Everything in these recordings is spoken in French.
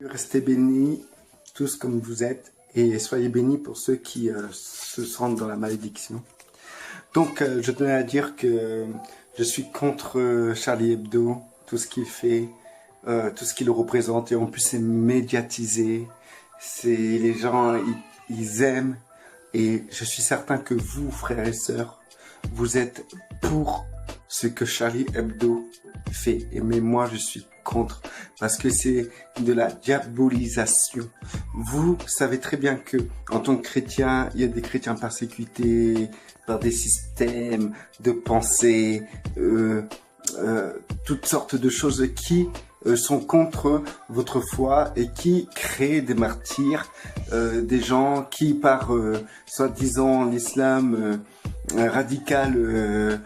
Restez bénis, tous comme vous êtes, et soyez bénis pour ceux qui se sentent dans la malédiction. Donc, je tenais à dire que je suis contre Charlie Hebdo, tout ce qu'il fait, tout ce qu'il représente, et en plus c'est médiatisé. Les gens, ils aiment, et je suis certain que vous, frères et sœurs, vous êtes pour ce que Charlie Hebdo fait. Mais moi, je suis contre, parce que c'est de la diabolisation. Vous savez très bien que, en tant que chrétien, il y a des chrétiens persécutés par des systèmes de pensée, toutes sortes de choses qui sont contre votre foi et qui créent des martyrs, des gens qui, par soi-disant l'islam radical,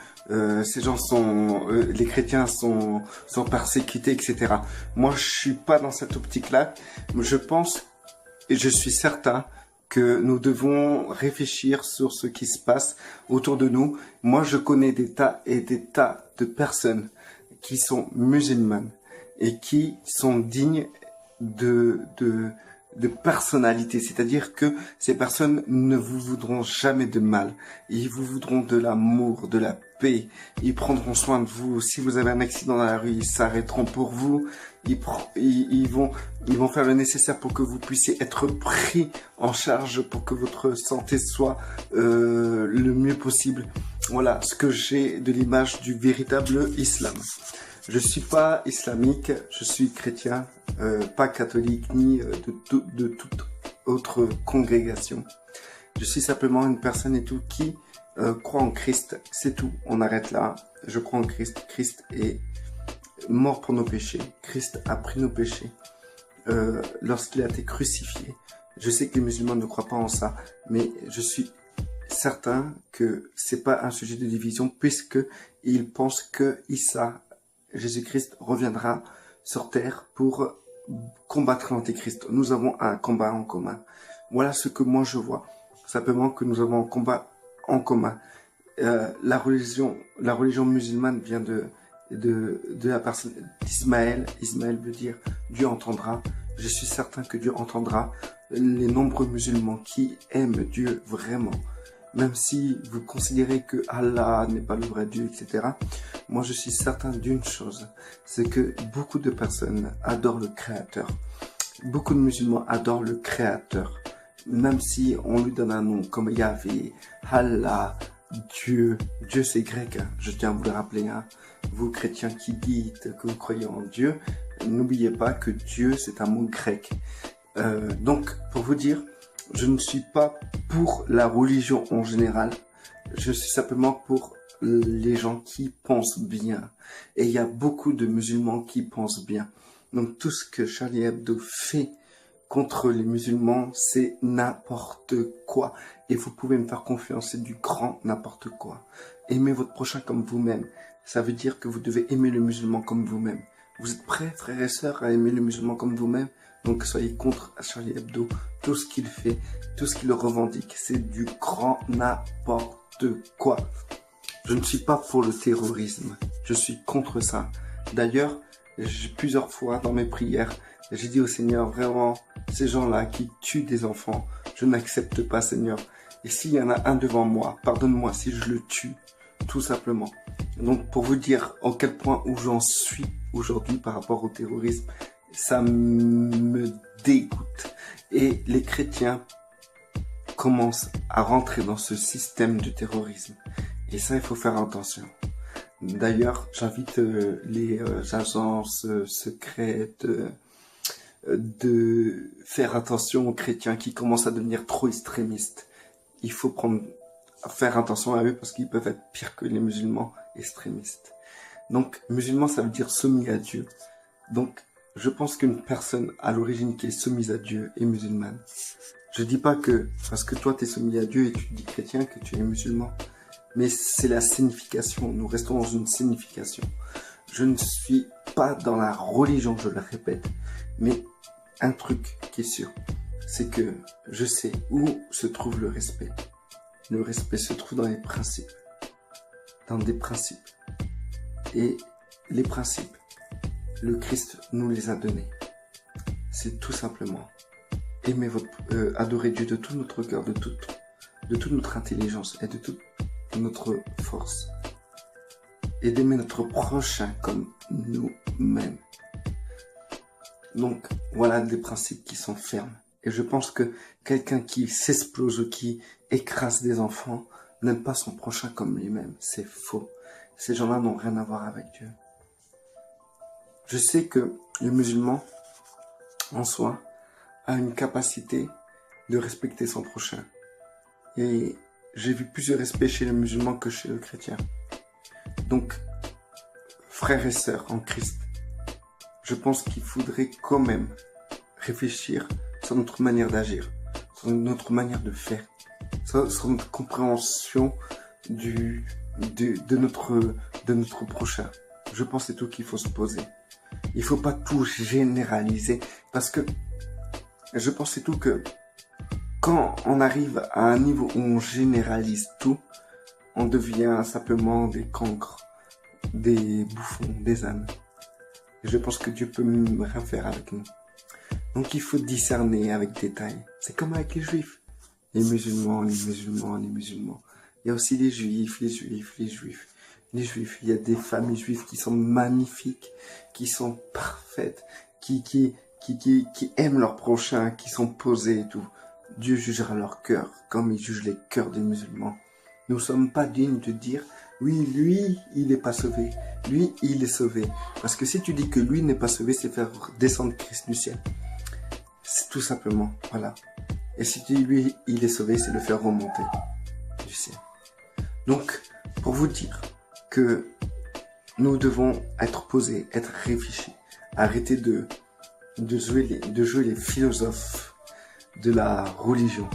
ces gens sont, les chrétiens sont persécutés, etc. Moi, je suis pas dans cette optique-là. Je pense et je suis certain que nous devons réfléchir sur ce qui se passe autour de nous. Moi, je connais des tas et des tas de personnes qui sont musulmanes et qui sont dignes de personnalité, c'est-à-dire que ces personnes ne vous voudront jamais de mal, ils vous voudront de l'amour, de la paix, ils prendront soin de vous. Si vous avez un accident dans la rue, ils s'arrêteront pour vous, ils vont faire le nécessaire pour que vous puissiez être pris en charge, pour que votre santé soit le mieux possible. Voilà ce que j'ai de l'image du véritable islam. Je suis pas islamique, je suis chrétien, pas catholique ni de toute autre congrégation. Je suis simplement une personne et tout qui croit en Christ, c'est tout. On arrête là. Je crois en Christ. Christ est mort pour nos péchés. Christ a pris nos péchés lorsqu'il a été crucifié. Je sais que les musulmans ne croient pas en ça, mais je suis certain que c'est pas un sujet de division, puisque ils pensent que Issa, Jésus-Christ, reviendra sur terre pour combattre l'antéchrist. Nous avons un combat en commun. Voilà ce que moi je vois. Simplement que nous avons un combat en commun. La religion musulmane vient de la personne d'Ismaël. Ismaël veut dire Dieu entendra. Je suis certain que Dieu entendra les nombreux musulmans qui aiment Dieu vraiment. Même si vous considérez que Allah n'est pas le vrai Dieu, etc. Moi, je suis certain d'une chose, c'est que beaucoup de personnes adorent le Créateur. Beaucoup de musulmans adorent le Créateur. Même si on lui donne un nom comme Yahvé, Allah, Dieu. Dieu, c'est grec, hein. Je tiens à vous le rappeler. Hein. Vous, chrétiens qui dites que vous croyez en Dieu, n'oubliez pas que Dieu, c'est un mot grec. Donc, pour vous dire, je ne suis pas pour la religion en général. Je suis simplement pour les gens qui pensent bien. Et il y a beaucoup de musulmans qui pensent bien. Donc tout ce que Charlie Hebdo fait contre les musulmans, c'est n'importe quoi. Et vous pouvez me faire confiance, c'est du grand n'importe quoi. Aimez votre prochain comme vous-même. Ça veut dire que vous devez aimer le musulman comme vous-même. Vous êtes prêts, frères et sœurs, à aimer le musulman comme vous-même? Donc soyez contre Charlie Hebdo. Tout ce qu'il fait, tout ce qu'il revendique, c'est du grand n'importe quoi. Je ne suis pas pour le terrorisme. Je suis contre ça. D'ailleurs, plusieurs fois dans mes prières, j'ai dit au Seigneur, vraiment, ces gens-là qui tuent des enfants, je n'accepte pas, Seigneur. Et s'il y en a un devant moi, pardonne-moi si je le tue, tout simplement. Donc pour vous dire en quel point où j'en suis aujourd'hui par rapport au terrorisme, ça me dégoûte. Et les chrétiens commencent à rentrer dans ce système de terrorisme. Et ça, il faut faire attention. D'ailleurs, j'invite les agences secrètes de faire attention aux chrétiens qui commencent à devenir trop extrémistes. Il faut faire attention à eux parce qu'ils peuvent être pires que les musulmans extrémistes. Donc, musulman, ça veut dire soumis à Dieu. Donc, je pense qu'une personne à l'origine qui est soumise à Dieu est musulmane. Je dis pas que parce que toi tu es soumis à Dieu et tu te dis chrétien que tu es musulman. Mais c'est la signification. Nous restons dans une signification. Je ne suis pas dans la religion, je le répète. Mais un truc qui est sûr, c'est que je sais où se trouve le respect. Le respect se trouve dans les principes. Dans des principes. Et les principes, le Christ nous les a donnés. c'est tout simplement aimer adorer Dieu de tout notre cœur, de toute notre intelligence et de toute notre force. Et d'aimer notre prochain comme nous-mêmes. Donc, voilà des principes qui sont fermes. Et je pense que quelqu'un qui s'explose ou qui écrase des enfants n'aime pas son prochain comme lui-même. C'est faux. Ces gens-là n'ont rien à voir avec Dieu. Je sais que le musulman, en soi, a une capacité de respecter son prochain. Et j'ai vu plus de respect chez le musulman que chez le chrétien. Donc, frères et sœurs en Christ, je pense qu'il faudrait quand même réfléchir sur notre manière d'agir, sur notre manière de faire, sur notre compréhension de notre prochain. Je pense que c'est tout qu'il faut se poser. Il faut pas tout généraliser parce que je pense c'est tout que quand on arrive à un niveau où on généralise tout, on devient simplement des cancres, des bouffons, des ânes. Et je pense que Dieu peut rien faire avec nous. Donc il faut discerner avec détail. C'est comme avec les juifs. Les musulmans, les musulmans, les musulmans. Il y a aussi les juifs, les juifs, les juifs. Les juifs, il y a des familles juives qui sont magnifiques, qui sont parfaites, qui aiment leur prochain, qui sont posées et tout. Dieu jugera leur cœur comme il juge les cœurs des musulmans. Nous ne sommes pas dignes de dire, oui, lui, il n'est pas sauvé. Lui, il est sauvé. Parce que si tu dis que lui n'est pas sauvé, c'est faire descendre Christ du ciel. C'est tout simplement, voilà. Et si tu dis lui, il est sauvé, c'est le faire remonter du ciel. Donc, pour vous dire que nous devons être posés, être réfléchis, arrêter de jouer les philosophes de la religion.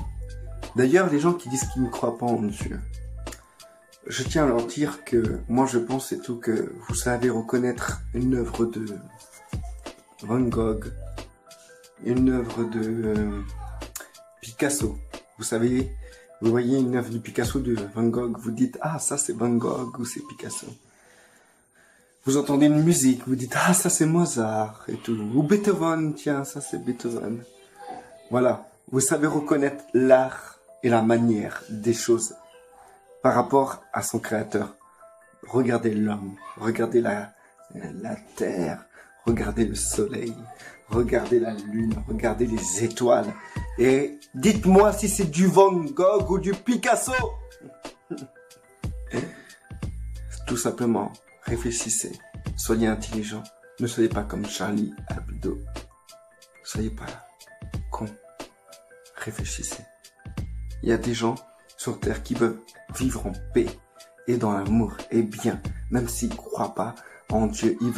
D'ailleurs, les gens qui disent qu'ils ne croient pas en Dieu, je tiens à leur dire que moi je pense et tout que vous savez reconnaître une œuvre de Van Gogh, une œuvre de Picasso. Vous savez, vous voyez une œuvre de Picasso, de Van Gogh, vous dites ah ça c'est Van Gogh ou c'est Picasso. Vous entendez une musique, vous dites ah ça c'est Mozart et tout. Ou Beethoven, tiens ça c'est Beethoven. Voilà, vous savez reconnaître l'art et la manière des choses par rapport à son créateur. Regardez l'homme, regardez la terre, regardez le soleil, regardez la lune, regardez les étoiles. Et dites-moi si c'est du Van Gogh ou du Picasso. Tout simplement, réfléchissez, soyez intelligents, ne soyez pas comme Charlie Hebdo. Soyez pas cons, réfléchissez. Il y a des gens sur terre qui veulent vivre en paix et dans l'amour et bien, même s'ils ne croient pas en Dieu, ils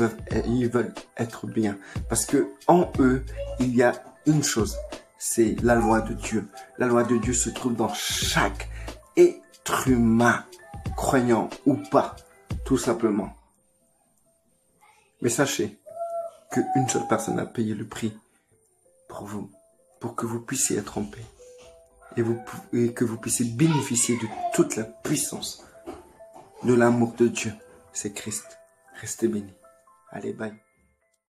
veulent être bien. Parce que en eux, il y a une chose, c'est la loi de Dieu. La loi de Dieu se trouve dans chaque être humain, croyant ou pas, tout simplement. Mais sachez qu'une seule personne a payé le prix pour vous, pour que vous puissiez être en paix. Et que vous puissiez bénéficier de toute la puissance de l'amour de Dieu. C'est Christ. Restez bénis. Allez, bye.